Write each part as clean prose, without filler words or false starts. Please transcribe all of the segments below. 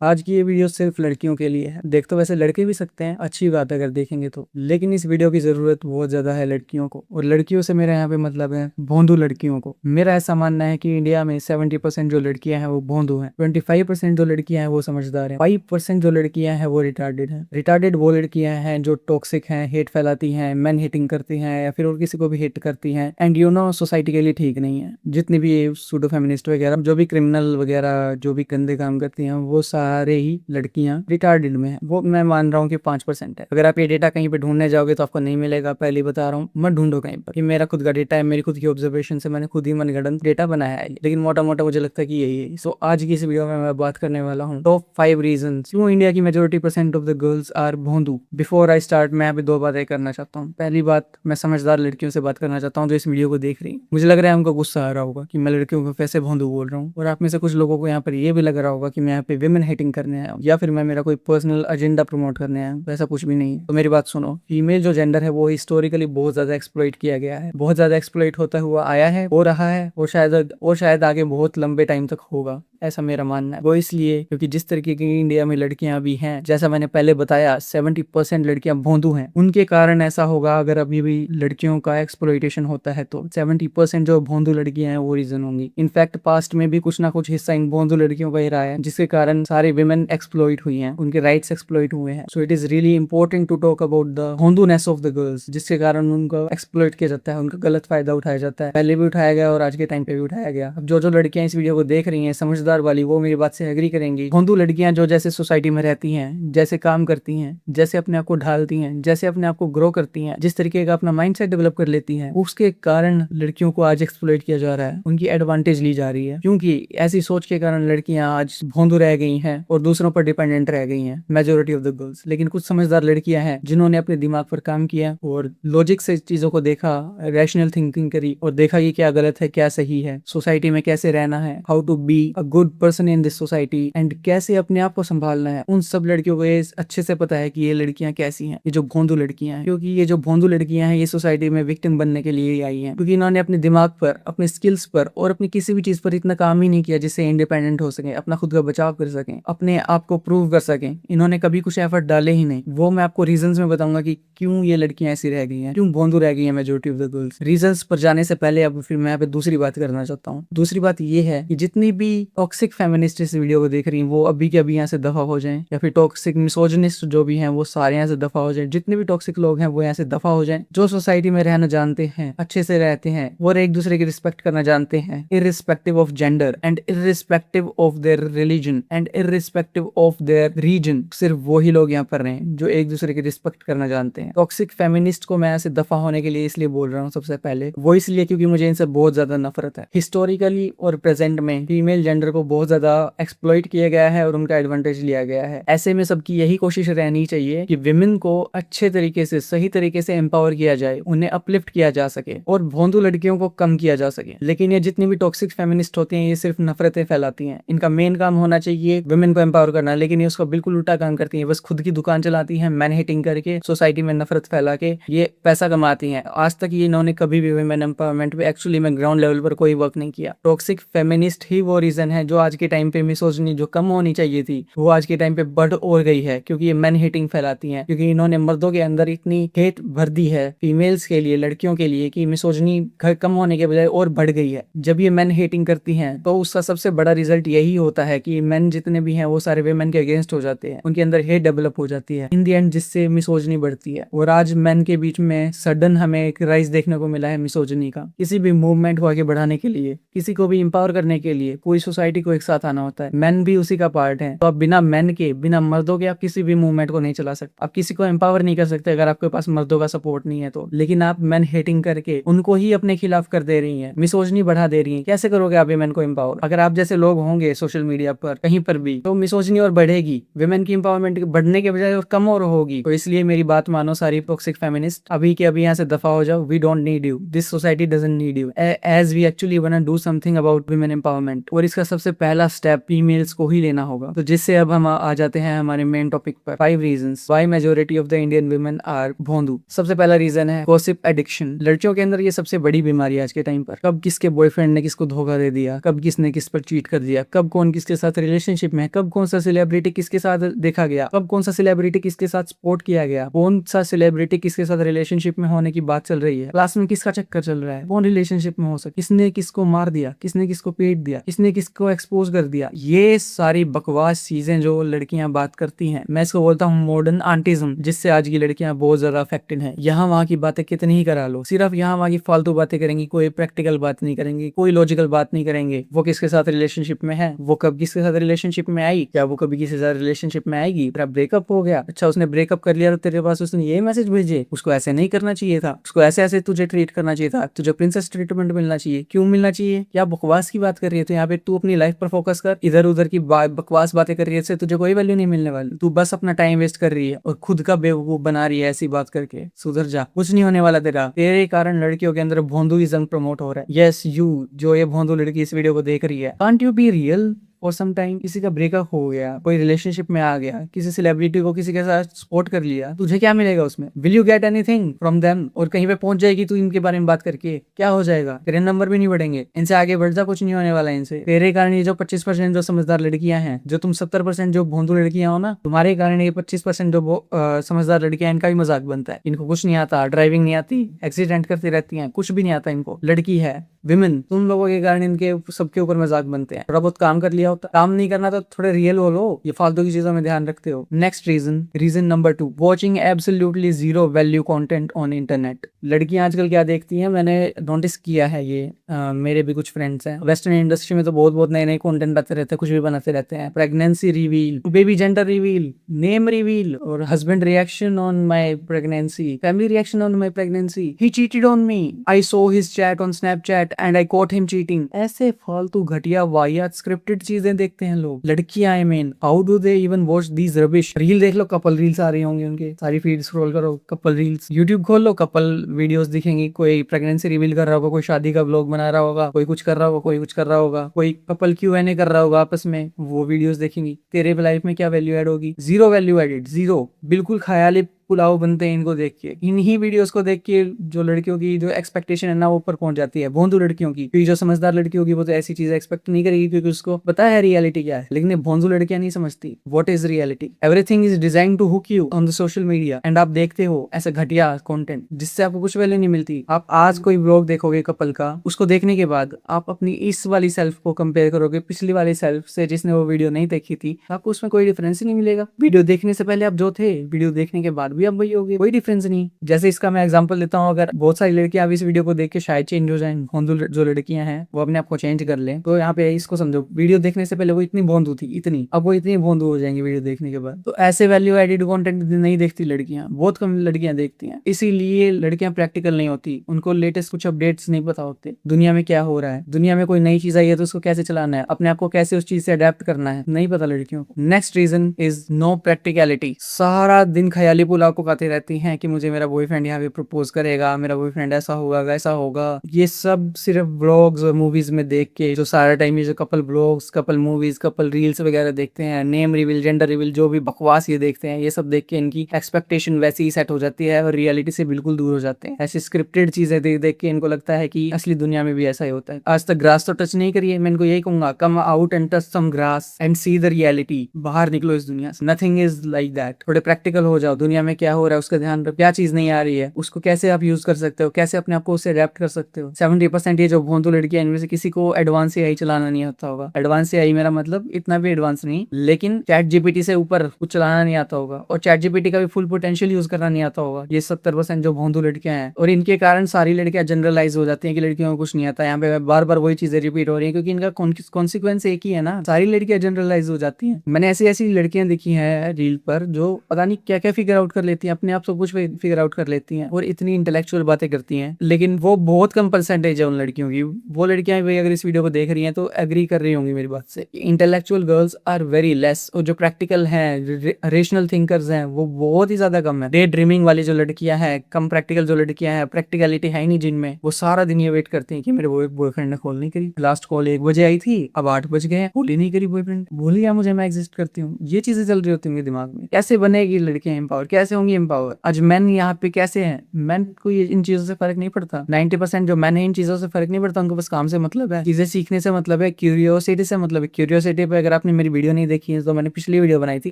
आज की ये वीडियो सिर्फ लड़कियों के लिए है। देख तो वैसे लड़के भी सकते हैं, अच्छी बात है अगर देखेंगे तो, लेकिन इस वीडियो की जरूरत बहुत ज्यादा है लड़कियों को। और लड़कियों से मेरा यहाँ पे मतलब है भोंदू लड़कियों को। मेरा ऐसा मानना है कि इंडिया में 70% जो लड़कियां हैं वो भोंदू हैं, 25% जो लड़कियां हैं वो समझदार हैं, 5% जो लड़कियां हैं वो रिटार्डेड हैं। रिटार्डेड वो लड़कियां हैं जो टॉक्सिक हैं, हेट फैलाती हैं, मैन हिटिंग करती हैं या फिर और किसी को भी हिट करती हैं, एंड यू नो सोसाइटी के लिए ठीक नहीं है। जितनी भी सूडो फेमिनिस्ट वगैरह जो भी क्रिमिनल वगैरह जो भी गंदे काम करती हैं वो सारे ही लड़कियां रिटार्डेड में है। वो मैं मान रहा हूँ कि 5% है। अगर आप ये डेटा कहीं पे ढूंढने जाओगे तो आपको नहीं मिलेगा, पहले ही बता रहा हूँ। मत ढूंढो कहीं पर, कि मेरा खुद का डेटा है, मेरी खुद की ऑब्जर्वेशन से मैंने खुद ही मनगढ़ंत डेटा बनाया है, लेकिन मोटा मोटा मुझे लगता है कि यही है। सो आज की इस वीडियो में मैं बात करने वाला हूँ टॉप 5 रीजन क्यों इंडिया की majority % of the girls are भोंदू। बिफोर आई स्टार्ट मैं अभी 2 बातें करना चाहता हूँ। पहली बात, मैं समझदार लड़कियों से बात करना चाहता हूँ जो इस वीडियो को देख रही हैं। मुझे लग रहा है उनको गुस्सा आ रहा होगा कि मैं लड़कियों को कैसे भोंदू बोल रहा हूँ, और आप में से कुछ लोगों को यहाँ पर ये भी लग रहा होगा कि मैं यहाँ पे विमेन हेटिंग करने आया हूँ या फिर मैं मेरा कोई पर्सनल एजेंडा प्रमोट करने आया हूँ। ऐसा कुछ भी नहीं है। तो मेरी बात सुनो, फीमेल जो जेंडर है वो हिस्टोरिकली बहुत ज्यादा एक्सप्लॉइट किया गया है, बहुत ज्यादा एक्सप्लॉइट होता हुआ आया है, हो रहा है, और शायद आगे बहुत लंबे टाइम तक होगा। ऐसा मेरा मानना है। वो इसलिए क्योंकि जिस तरीके की इंडिया में लड़कियां अभी हैं, जैसा मैंने पहले बताया 70% लड़कियां भोंदू हैं, उनके कारण ऐसा होगा। अगर अभी भी लड़कियों का एक्सप्लॉइटेशन होता है तो 70% जो भोंदू लड़कियां हैं वो रीजन होंगी। इनफैक्ट पास्ट में भी कुछ ना कुछ हिस्सा इन भोंदू लड़कियों का ही रहा है, जिसके कारण सारे विमेन एक्सप्लॉइट हुई हैं, उनके राइट्स एक्सप्लॉइट हुए हैं। So it is really important to talk about the भोंदूनेस ऑफ द गर्ल्स, जिसके कारण उनको एक्सप्लॉइट किया जाता है, उनका गलत फायदा उठाया जाता है। पहले भी उठाया गया और आज के टाइम पे भी उठाया गया। अब जो लड़कियां इस वीडियो को देख रही हैं समझदार वाली, वो मेरी बात से एग्री करेंगी। भोंदू लड़कियां जो जैसे सोसाइटी में रहती हैं, जैसे काम करती हैं, जैसे अपने आप को ढालती हैं, जैसे अपने आप को ग्रो करती हैं, जिस तरीके का अपना माइंडसेट डेवलप कर लेती हैं, उसके कारण लड़कियों को आज एक्सप्लॉइट किया जा रहा है, उनकी एडवांटेज ली जा रही है। क्योंकि ऐसी सोच के कारण लड़कियां आज भोंदू रह गई हैं और दूसरों पर डिपेंडेंट रह गई हैं, मेजोरिटी ऑफ द गर्ल्स। लेकिन कुछ समझदार लड़कियां हैं जिन्होंने अपने दिमाग पर काम किया और लॉजिक से चीजों को देखा, रैशनल थिंकिंग करी और देखा कि क्या गलत है, क्या सही है, सोसाइटी में कैसे रहना है, how to be a good person in this society, and कैसे अपने आप को संभालना है। उन सब लड़कियों को ये अच्छे से पता है कि ये लड़कियां कैसी हैं, ये जो भोंदू लड़कियां हैं। क्योंकि ये जो भोंदू लड़कियां हैं ये सोसाइटी में विक्टिम बनने के लिए ही आई हैं, क्योंकि इन्होंने अपने दिमाग पर, अपने स्किल्स पर और अपनी किसी भी चीज पर इतना काम ही नहीं किया जिससे इंडिपेंडेंट हो सके, अपना खुद का बचाव कर सकें, अपने आप को प्रूव कर सकें। इन्होंने कभी कुछ एफर्ट डाले ही नहीं। वो मैं आपको रीजंस में बताऊंगा कि क्यों ये लड़कियां ऐसी रह गई हैं, क्यों भोंदू रह गई हैं majority of the girls. Reasons पर जाने से पहले अब फिर मैं यहाँ पे दूसरी बात करना चाहता हूँ। दूसरी बात ये है कि जितनी भी टॉक्सिक फेमिनिस्ट इस वीडियो को देख रही हैं वो अभी के अभी यहाँ से दफा हो जाएं, या फिर टॉक्सिक मिसोजिनिस्ट जो भी हैं वो सारे यहाँ से दफा हो जाएं। जितने भी टॉक्सिक लोग हैं वो यहाँ से दफा हो जाएं। जो सोसाइटी में रहना जानते हैं, अच्छे से रहते हैं और एक दूसरे की रिस्पेक्ट करना जानते हैं, irrespective of gender and irrespective of their religion and irrespective of their reason, सिर्फ वही लोग यहाँ पर रहे जो एक दूसरे की रिस्पेक्ट करना जानते हैं। टॉक्सिक फेमिनिस्ट को मैं ऐसे दफा होने के लिए इसलिए बोल रहा हूँ सबसे पहले, वो इसलिए क्योंकि मुझे इनसे बहुत ज्यादा नफरत है। हिस्टोरिकली और प्रेजेंट में फीमेल जेंडर को बहुत ज्यादा एक्सप्लॉइट किया गया है और उनका एडवांटेज लिया गया है। ऐसे में सबकी यही कोशिश रहनी चाहिए कि विमेन को अच्छे तरीके से, सही तरीके से एम्पावर किया जाए, उन्हें अपलिफ्ट किया जा सके और भोंदू लड़कियों को कम किया जा सके। लेकिन ये जितनी भी टॉक्सिक फेमिनिस्ट होती हैं ये सिर्फ नफरतें फैलाती हैं। इनका मेन काम होना चाहिए विमेन को एम्पावर करना, लेकिन ये उसका बिल्कुल उल्टा काम करती हैं। बस खुद की दुकान चलाती हैं, मैन हिटिंग करके, सोसाइटी में नफरत फैला के ये पैसा कमाती हैं। आज तक ये इन्होंने कभी भी विमेन एम्पावरमेंट पे एक्चुअली में ग्राउंड लेवल पर कोई वर्क नहीं किया। टॉक्सिक फेमिनिस्ट ही वो रीजन है जो आज के टाइम पे मिसोजिनी जो कम होनी चाहिए थी वो आज के टाइम पे बढ़ और गई है, क्योंकि ये मैन हेटिंग फैलाती हैं। क्योंकि इन्होंने मर्दों के अंदर इतनी हेट भर दी है फीमेल्स के लिए, लड़कियों के लिए, कि मिसोजिनी कम होने के बजाय और बढ़ गई है। जब ये मैन हेटिंग करती हैं तो उसका सबसे बड़ा रिजल्ट यही होता है कि मैन जितने भी हैं वो सारे वेमेन के अगेंस्ट हो जाते हैं, उनके अंदर हेट डेवलप हो जाती है इन दी एंड, जिससे मिसोजिनी बढ़ती है। और आज मैन के बीच में सडन हमें एक राइज देखने को मिला है मिसोजिनी का। किसी भी मूवमेंट को आगे बढ़ाने के लिए, किसी को भी एम्पावर करने के लिए, पूरी सोसाइटी को एक साथ आना होता है। मैन भी उसी का पार्ट है। तो आप बिना मैन के, बिना मर्दों के आप किसी भी मूवमेंट को नहीं चला सकते। आप किसी को एम्पावर नहीं कर सकते अगर आपके पास मर्दों का सपोर्ट नहीं है तो। लेकिन आप मैन हेटिंग करके उनको ही अपने खिलाफ कर दे रही हैं, मिसोजिनी बढ़ा दे रही हैं। कैसे करोगे आप विमेन को एम्पावर? अगर आप जैसे लोग होंगे सोशल मीडिया पर कहीं पर भी तो मिसोजिनी और बढ़ेगी, विमेन की एम्पावरमेंट बढ़ने के बजाय और कम और होगी। तो इसलिए मेरी बात मानो सारी टॉक्सिक फेमिनिस्ट, अभी के अभी यहाँ से दफा हो जाओ। We don't need you, this society doesn't need you, as we actually want to do something about women empowerment. और इसका सबसे सबसे पहला स्टेप फीमेल्स को ही लेना होगा। तो जिससे अब हम आ जाते हैं हमारे मेन टॉपिक पर, 5 reasons why majority of the Indian women are भोंदू। सबसे पहला रीजन है गॉसिप एडिक्शन। लड़कियों के अंदर ये सबसे बड़ी बीमारी है आज के टाइम पर। कब किसके बॉयफ्रेंड ने किसको धोखा दे दिया, कब किसने किस पर चीट कर दिया, कब कौन किसके साथ रिलेशनशिप में है, कब कौन सा सेलिब्रिटी किसके साथ देखा गया, कब कौन सा सेलिब्रिटी किसके साथ सपोर्ट किया गया, कौन सा सेलिब्रिटी किसके साथ रिलेशनशिप में होने की बात चल रही है, क्लास में किसका चक्कर चल रहा है, कौन रिलेशनशिप में हो सकता, किसने किसको मार दिया, किसने किसको पीट दिया, किसने किसको एक्सपोज कर दिया। ये सारी बकवास चीजें जो लड़कियां बात करती हैं, मैं इसको बोलता हूँ मॉडर्न आंटिज्म, जिससे आज की लड़कियां बहुत ज्यादा अफेक्टेड हैं। यहाँ वहाँ की बातें कितनी ही करा लो, सिर्फ यहाँ वहाँ की फालतू बातें करेंगी, कोई प्रैक्टिकल बात नहीं करेंगी, कोई लॉजिकल बात नहीं करेंगे। वो किसके साथ रिलेशनशिप में है, वो कब किसके साथ रिलेशनशिप में आई, क्या वो कभी किसी के साथ रिलेशनशिप में आएगी, तेरा ब्रेकअप हो गया, अच्छा उसने ब्रेकअप कर लिया तो तेरे पास उसने ये मैसेज भेजे, उसको ऐसे नहीं करना चाहिए था, उसको ऐसे ऐसे तुझे ट्रीट करना चाहिए था, तुझे प्रिंसेस ट्रीटमेंट मिलना चाहिए। क्यों मिलना चाहिए? क्या बकवास की बात कर रही है? तो यहाँ पे तू अपनी लाइफ पर फोकस कर, इधर उधर की बकवास बातें कर रही है, इससे तुझे कोई वैल्यू नहीं मिलने वाली। तू बस अपना टाइम वेस्ट कर रही है और खुद का बेवकूफ बना रही है ऐसी बात करके। सुधर जा, कुछ नहीं होने वाला तेरा। तेरे कारण लड़कियों के अंदर भोंदूइज्म प्रमोट हो रहा है। यस यू, जो ये भोंदू लड़की इस वीडियो को देख रही है, कांट यू बी रियल और सम टाइम? किसी का ब्रेकअप हो गया, कोई रिलेशनशिप में आ गया, किसी सेलिब्रिटी को किसी के साथ सपोर्ट कर लिया, तुझे क्या मिलेगा उसमें? Will you get anything from them? और कहीं पे पहुंच जाएगी तू इनके बारे में बात करके, क्या हो जाएगा? तेरे नंबर भी नहीं बढ़ेंगे, इनसे आगे बढ़ जा, कुछ नहीं होने वाला इनसे। तेरे कारण ये जो 25% जो समझदार लड़कियां हैं, जो तुम 70% जो भोंदू लड़कियां हो ना, तुम्हारे कारण ये 25% जो समझदार लड़कियां, इनका भी मजाक बनता है। इनको कुछ नहीं आता, ड्राइविंग नहीं आती, एक्सीडेंट करती रहती है, कुछ भी नहीं आता इनको। लड़की है, विमेन, तुम लोगों के कारण इनके सबके ऊपर मजाक बनते हैं। थोड़ा बहुत काम कर लिया होता, काम नहीं करना तो थोड़े रियल हो लो, ये फालतू की चीजों में ध्यान रखते हो। Next reason number 2, watching absolutely zero value content on internet. लड़कियां आजकल क्या देखती हैं, मैंने नोटिस किया है ये, मेरे भी कुछ फ्रेंड्स हैं, वेस्टर्न इंडस्ट्री में तो बहुत बहुत नए नए कंटेंट आते रहते हैं, कुछ भी बनाते रहते हैं। Pregnancy reveal, baby gender reveal, name reveal, और husband reaction on my pregnancy, family reaction on my pregnancy, he cheated on me, I saw his chat on Snapchat and I caught him cheating. ऐसे फालतू घटिया वाहियात scripted चीजें देखते हैं लोग। लड़कियां, I mean, how do they even watch these rubbish? Reel देख लो, कपल रील्स आ रही होंगी उनके, सारी फीड स्क्रॉल करो, कपल रील्स। यूट्यूब खोल लो, कपल वीडियोस दिखेंगी। कोई प्रेगनेंसी रिवील कर रहा होगा, कोई शादी का व्लॉग बना रहा होगा, कोई कुछ कर रहा होगा, कोई कुछ कर रहा होगा, कोई कपल Q&A कर रहा होगा आपस में, वो वीडियोस देखेंगी। तेरे लाइफ में क्या वैल्यू एड होगी? जीरो वैल्यू एडेड, जीरो, बिल्कुल ख्याली पुलाव बनते हैं इनको देख के। इन्हीं वीडियोस को देख के जो लड़कियों की जो एक्सपेक्टेशन है ना, वो ऊपर पहुंच जाती है, भोंदू लड़कियों की। क्योंकि जो समझदार लड़की होगी वो तो ऐसी चीजें एक्सपेक्ट नहीं करेगी, क्योंकि उसको पता है रियलिटी क्या है। लेकिन ये भोंदू लड़कियां नहीं समझती what is reality. Everything is design to hook you on the social media, and आप देखते हो ऐसा घटिया कंटेंट जिससे आपको कुछ वैल्यू नहीं मिलती। आप आज कोई व्लॉग देखोगे कपल का, उसको देखने के बाद आप अपनी इस वाली सेल्फ को कंपेयर करोगे पिछली वाली सेल्फ से, जिसने वो वीडियो नहीं देखी थी, आपको उसमें कोई डिफरेंस ही नहीं मिलेगा। वीडियो देखने से पहले आप जो थे, वीडियो देखने के बाद भी आप वही होगे, कोई डिफरेंस नहीं। जैसे इसका मैं एग्जांपल देता हूँ, अगर बहुत सारी लड़कियां अब इस वीडियो को देख के शायद चेंज हो जाएं, भोंदू जो लड़कियां हैं वो अपने आप को चेंज कर लें, तो यहाँ पे इसको समझो, वीडियो देखने से पहले वो इतनी भोंदू थी, इतनी, अब वो इतनी भोंदू हो जाएंगी वीडियो देखने के बाद। तो ऐसे वैल्यू एडेड कंटेंट नहीं देखती लड़कियां, बहुत कम लड़कियां देखती हैं। इसीलिए लड़कियां प्रैक्टिकल नहीं होती, उनको लेटेस्ट कुछ अपडेट्स नहीं पता होते, दुनिया में क्या हो रहा है, दुनिया में कोई नई चीज आई है तो उसको कैसे चलाना है, अपने आप को कैसे उस चीज से अडेप्ट करना है, नहीं पता लड़कियों को। Next reason is no practicality. सारा दिन ख्याली पुलाव को खाते रहती हैं कि मुझे मेरा बॉयफ्रेंड यहाँ पे प्रपोज करेगा, मेरा बॉयफ्रेंड ऐसा होगा वैसा होगा। ये सब सिर्फ व्लॉग्स और मूवीज में देख के, जो सारा टाइम ये जो couple vlogs, couple movies, couple reels वगैरह देखते हैं, नेम रिवील, जेंडर रिवील, जो भी बकवास ये देखते हैं, ये सब देख के इनकी एक्सपेक्टेशन वैसी ही सेट हो जाती है और रियलिटी से बिल्कुल दूर हो जाते हैं। ऐसी स्क्रिप्टेड चीजें देख देख के इनको लगता है कि असली दुनिया में भी ऐसा ही होता है। आज तक ग्रास तो टच नहीं करिए, मैं इनको यही कहूंगा, come out and touch some grass and see the reality. बाहर निकलो इस दुनिया से, नथिंग इज लाइक दैट। थोड़े प्रैक्टिकल हो जाओ, दुनिया में क्या हो रहा है उसका ध्यान रखो, क्या चीज नहीं आ रही है उसको कैसे आप यूज कर सकते हो, कैसे अपने आप को उससे अडेप्ट कर सकते हो। 70% ये जो भोंदू लड़कियां, इनमें से किसी को एडवांस AI चलाना नहीं आता होगा। एडवांस AI मेरा मतलब इतना भी एडवांस नहीं, लेकिन ChatGPT से ऊपर कुछ चलाना नहीं आता होगा, और ChatGPT का भी फुल पोटेंशियल यूज करना नहीं आता होगा। ये 70% जो भोंदू लड़कियां हैं, और इनके कारण सारी लड़कियां जनरलाइज हो जाती हैं कि लड़कियों को कुछ नहीं आता। यहाँ पे बार बार वही चीजें रिपीट हो रही है, क्योंकि इनका कॉन्सिक्वेंस एक ही है ना, सारी लड़कियां जनरलाइज हो जाती हैं। मैंने ऐसी ऐसी लड़कियां देखी हैं रील पर जो पता नहीं क्या क्या फिगर आउट कर लेती हैं, अपने आप सब कुछ फिगर आउट कर लेती हैं और इतनी इंटेलेक्चुअल बातें करती हैं, लेकिन वो बहुत कम परसेंटेज है उन लड़कियों की। वो लड़कियां भी अगर इस वीडियो को देख रही हैं तो एग्री कर रही होंगी मेरी बात से। Intellectual girls are very less, और जो प्रैक्टिकल हैं, रेशनल थिंकर्स हैं, वो बहुत ही ज्यादा कम है। डे ड्रीमिंग वाली जो लड़कियां हैं, कम प्रैक्टिकल जो लड़कियां हैं, प्रैक्टिकलिटी है ही नहीं जिनमें, वो सारा दिन ये वेट करती हैं कि मेरे बॉयफ्रेंड ने कॉल नहीं करी। लास्ट कॉल 1 बजे आई थी, अब 8 बज गए, कॉल ही नहीं करी बॉयफ्रेंड, भूल गया मुझे, मैं एग्जिस्ट करती हूँ। ये चीजें चल रही होती होंगी दिमाग में। कैसे बनेगी लड़कियां एम्पावर, कैसे होंगी एम्पावर? आज मैन यहाँ पे कैसे हैं? मैन को इन चीजों से फर्क नहीं पड़ता। 90% जो मैन है इन चीजों से फर्क नहीं पड़ता, उनको बस काम से मतलब है, चीजें सीखने से मतलब है, क्यूरियोसिटी से मतलब है। क्यूरियोसिटी पे अगर आपने मेरी वीडियो नहीं देखी है तो मैंने पिछली वीडियो बनाई थी,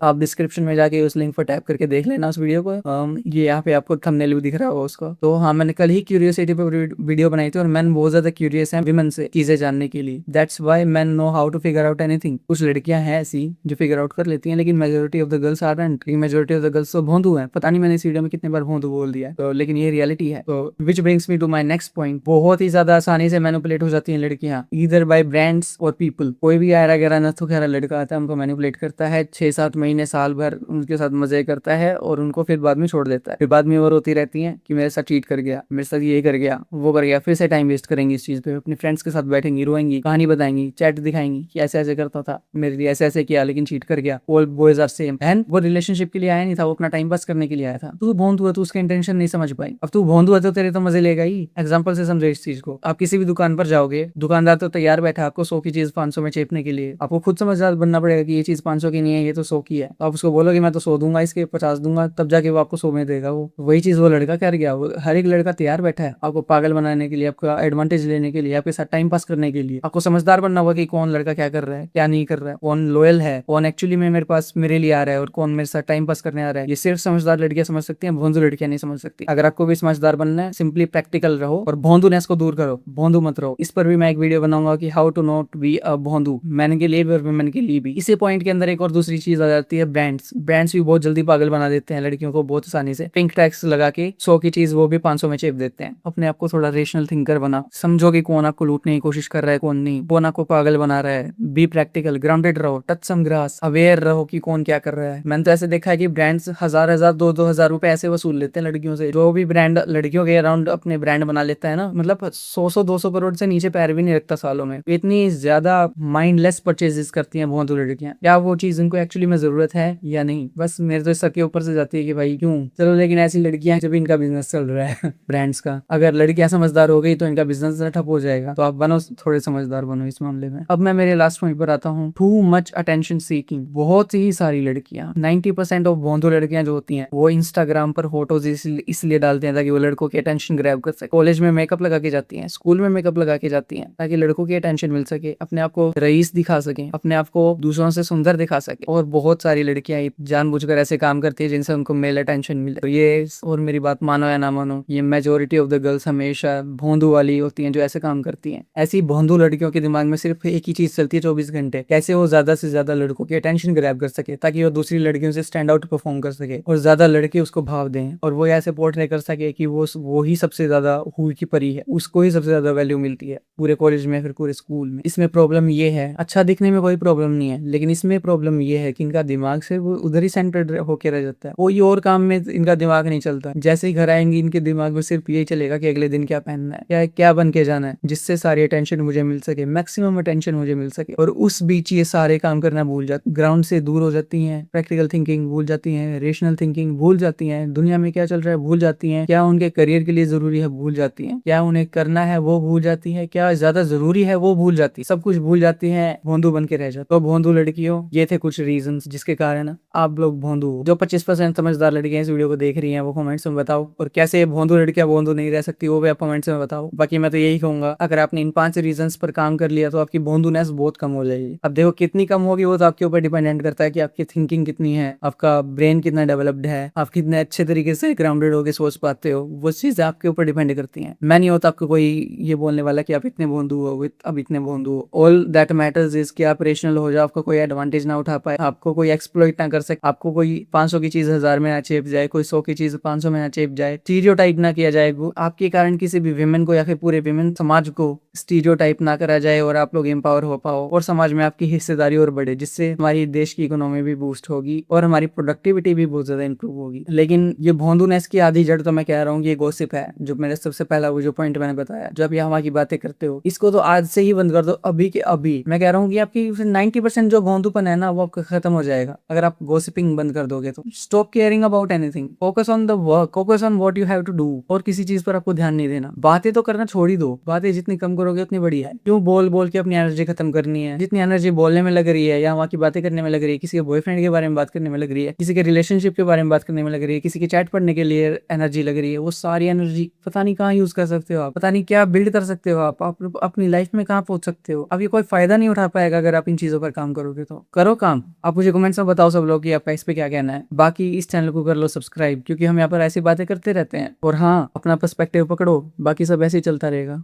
आप डिस्क्रिप्शन में जाके उस लिंक पर टैप करके देख लेना उस वीडियो को। ये यहाँ पे आपको थंबनेल भी दिख रहा होगा उसका। तो हाँ, मैंने कल ही क्यूरियोसिटी पे वीडियो बनाई थी, और मैन बहुत ज्यादा क्यूरियस है विमेन से चीजें जानने के लिए। That's why man know how to figure out anything. कुछ लड़कियां हैं ऐसी जो फिगर आउट कर लेती हैं, लेकिन majority of the girls aren't. Majority of the girls तो भोंदू हैं। पता नहीं मैंने इस वीडियो में कितने बार भोंदू बोल दिया है, तो लेकिन ये रियलिटी है। तो which brings me to my next point, बहुत ही ज्यादा आसानी से मैनिपुलेट हो जाती हैं लड़कियां, ईदर बाय ब्रांड्स और पीपल। कोई भी आयरा गहरा नथु खेरा लड़का आता है, उनको मैनिपुलेट करता है, 6-7 महीने साल भर उनके साथ मजे करता है, और उनको फिर बाद में छोड़ देता है। फिर बाद में वो रोती रहती हैं कि मेरे साथ चीट कर गया, मेरे साथ ये कर गया, वो कर गया। फिर से टाइम वेस्ट करेंगी इस चीज पे, अपने फ्रेंड्स के साथ बैठेंगी, रोएंगी, कहानी बताएंगी, चैट दिखाएंगी कि ऐसे ऐसे करता था, मेरे लिए ऐसे ऐसे किया, लेकिन चीट कर गया। All boys are same. And वो रिलेशनशिप के लिए आया नहीं था, वो अपना टाइम पास करने के लिए आया था। तू भोंदू हुआ, तू उसका इंटेंशन नहीं समझ पाई। अब तू भोंदू हुआ तो तेरे तो मजे लेगा ही। एग्जाम्पल से समझो इस चीज को। आप किसी भी दुकान पर जाओगे, दुकानदार तो तैयार बैठा है आपको 100 की चीज 500 में चेपने के लिए। आपको खुद समझदार बनना पड़ेगा कि ये चीज 500 की नहीं है, ये तो 100 की है। तो आप उसको बोलोगे मैं तो 100 दूंगा, इसके 50 दूंगा, तब जाके वो आपको 100 में देगा। वो वही चीज वो लड़का कर गया। वो हर एक लड़का तैयार बैठा है आपको पागल बनाने के लिए, आपका एडवांटेज लेने के लिए, आपके साथ टाइम पास करने के लिए। आपको समझदार बनना होगा कि कौन लड़का क्या कर रहा है, क्या नहीं कर रहा है, कौन लॉयल है, कौन एक्चुअली में मेरे पास मेरे लिए आ रहा है, और कौन मेरे साथ टाइम पास करने आ रहा है। ये सिर्फ समझदार लड़कियां समझ सकती हैं, भोंदू लड़कियां नहीं समझ सकती। अगर आपको भी समझदार बनना है, सिंपली प्रैक्टिकल रहो और भोंदूनेस को दूर करो, भोंदू मत रहो। इस पर भी मैं एक वीडियो बनाऊंगा कि how to not be a भोंदू, मैन के लिए भी और वुमेन के लिए भी। इसी पॉइंट के अंदर एक और दूसरी चीज आ जाती है, ब्रांड्स। ब्रांड्स भी बहुत जल्दी पागल बना देते हैं लड़कियों को, बहुत आसानी से। पिंक टैक्स लगा के 100 की चीज वो भी 500 में चेप देते हैं। अपने आप को थोड़ा रेशनल थिंकर बना, समझो कि कौन आपको लूटने की कोशिश कर रहा है, कौन नहीं, कौन आपको पागल बना रहा है। बी प्रैक्टिकल, ग्राउंडेड रहो, टच सम ग्रास, अवेयर रहो कि कौन क्या कर रहा है। मैंने तो ऐसे देखा है कि ब्रांड्स 1000-1000, 2-2000 रुपए ऐसे वसूल लेते हैं लड़कियों से। जो भी ब्रांड लड़कियों के अराउंड अपने ब्रांड बना लेता है ना, मतलब 100-200 करोड़ से नीचे पैर भी नहीं रखता सालों में। इतनी ज्यादा माइंडलेस परचेजेस करती हैं बहुत लड़कियां। क्या वो चीज उनको एक्चुअली में जरूरत है या नहीं? बस मेरे तो सर के ऊपर से जाती है कि भाई क्यों। चलो, लेकिन ऐसी लड़कियां जब इनका बिजनेस चल रहा है ब्रांड्स का, अगर लड़कियां समझदार हो गई तो इनका बिजनेस ठप हो जाएगा। तो आप बनो, थोड़े समझदार बनो इस मामले में। अब मैं मेरे लास्ट पॉइंट पर आता हूँ, टू मच अटेंशन सीकिंग। बहुत ही सारी लड़कियां, 90% ऑफ भोंदू लड़कियां जो होती हैं, वो इंस्टाग्राम पर फोटोज इसलिए डालते हैं ताकि वो लड़कों की अटेंशन ग्रैब कर सके। कॉलेज में मेकअप लगा के जाती हैं, स्कूल में मेकअप लगा के जाती हैं, ताकि लड़कों की अटेंशन मिल सके, अपने आप को रईस दिखा सके, अपने आप को दूसरों से सुंदर दिखा सके। और बहुत सारी लड़कियां जानबूझकर ऐसे काम करती है जिनसे उनको मेल अटेंशन मिले। तो ये, और मेरी बात मानो या ना मानो, ये मेजोरिटी ऑफ द गर्ल्स हमेशा भोंदू वाली होती हैं जो ऐसे काम करती हैं। ऐसी भोंदू लड़कियों के दिमाग में सिर्फ एक ही चीज चलती है 24 घंटे, कैसे वो ज्यादा से ज्यादा लड़कों की अटेंशन ग्रैब कर सके, ताकि वो दूसरी लड़कियों से स्टैंड आउट परफॉर्म कर सके और ज्यादा लड़के उसको भाव दें, और वो ऐसे पोर्ट्रे कर सके कि वो ही सबसे ज्यादा हुई की परी है, उसको ही सबसे ज्यादा वैल्यू मिलती है पूरे कॉलेज में, फिर पूरे स्कूल में। इसमें प्रॉब्लम ये है, अच्छा दिखने में कोई प्रॉब्लम नहीं है, लेकिन इसमें प्रॉब्लम ये है कि इनका दिमाग से वो उधर ही सेंटर्ड होके रह जाता है, कोई और काम में इनका दिमाग नहीं चलता। जैसे ही घर आएंगे इनके दिमाग में सिर्फ यही चलेगा कि अगले दिन क्या पहनना है, क्या बन के जाना है, जिससे सारी अटेंशन मुझे मिल सके, मैक्सिमम अटेंशन मुझे मिल सके। और उस बीच ये सारे काम करना भूल जाती, ग्राउंड से दूर हो जाती हैं, प्रैक्टिकल थिंकिंग भूल जाती हैं, रेशनल थिंकिंग भूल जाती हैं, दुनिया में क्या चल रहा है भूल जाती हैं, क्या उनके करियर के लिए जरूरी है भूल जाती हैं, क्या उन्हें करना है वो भूल जाती है, क्या ज्यादा जरूरी है वो भूल जाती है, सब कुछ भूल जाती है, भोंदू बन के रह जाती। तो भोंदू लड़कियों, ये थे कुछ रीजन जिसके कारण आप लोग भोंदू। जो 25% समझदार लड़कियां इस वीडियो को देख रही हैं वो कमेंट्स में बताओ, और कैसे भोंदू लड़कियां भोंदू नहीं रह सकती वो भी आप कमेंट्स में बताओ। बाकी मैं तो यही कहूंगा, अगर आपने इन 5 रीजंस पर काम कर लिया तो आपकी भोंदूनेस बहुत कम हो जाएगी। अब देखो कितनी कम होगी वो तो आपके ऊपर डिपेंडेंट करता है कि आपकी थिंकिंग कितनी है, आपका ब्रेन कितना डेवलप्ड है, आप कितने अच्छे तरीके से ग्राउंडेड होकर सोच पाते हो, वो चीज आपके ऊपर डिपेंड करती है। मैं नहीं होता आपको कोई ये बोलने वाला कि आप इतने भोंदू हो, अब इतने भोंदू हो। ऑल दैट मैटर्स इज कि आप रेशनल हो जाओ, आपको कोई एडवांटेज ना उठा पाए, आपको कोई एक्सप्लॉइट ना कर सके, आपको कोई 500 की चीज 1000 में ना चेप जाए, कोई 100 की चीज 500 में ना चेप जाए, स्टीरियोटाइप ना किया जाए, आपके कारण किसी भी विमेन को या फिर पूरे विमेन समाज को स्टीरियोटाइप ना करा जाए और आप लोग एम्पावर हो पाओ और समाज में आपकी हिस्सेदारी और बढ़े, जिससे हमारी देश की इकोनॉमी भी बूस्ट होगी और हमारी प्रोडक्टिविटी भी बहुत ज्यादा इंप्रूव होगी। लेकिन ये भोंदूनेस की आधी जड़ तो मैं कह रहा हूँ ये गॉसिप है, जो मेरे सबसे पहला वो जो पॉइंट मैंने बताया, जो आप ये हवा की बातें करते हो, इसको तो आज से ही बंद कर दो, अभी के अभी। मैं कह रहा हूँ कि आपकी 90% जो भोंदूपन है ना वो आपका खत्म हो जाएगा अगर आप गॉसिपिंग बंद कर दोगे तो। Stop caring about anything, focus on the work, focus on what you have to do, और किसी चीज पर आपको ध्यान नहीं देना। बातें तो करना छोड़ ही दो, बातें जितनी कम करोगे उतनी बढ़िया है। क्यों बोल बोल के अपनी एनर्जी खत्म करनी है? जितनी एनर्जी बोलने में लग रही है या वहाँ की बातें करने में लग रही है, किसी के बॉयफ्रेंड के बारे में बात करने में लग रही है, किसी के रिलेशनशिप के बारे में बात करने में लग रही है, किसी की चैट पढ़ने के लिए एनर्जी लग रही है, वो सारी एनर्जी पता नहीं कहाँ यूज कर सकते हो आप, पता नहीं क्या बिल्ड कर सकते हो आप अपनी लाइफ में कहाँ पहुंच सकते हो। अब ये कोई फायदा नहीं उठा पाएगा अगर आप इन चीजों पर काम करोगे। तो करो काम। आप मुझे कमेंट्स में बताओ सब लोग कि आपका इस पे क्या कहना है। बाकी इस चैनल को कर लो सब्सक्राइब, क्योंकि हम यहाँ पर ऐसी बातें करते रहते हैं। और हाँ, अपना पर्सपेक्टिव पकड़ो, बाकी सब ऐसे ही चलता रहेगा।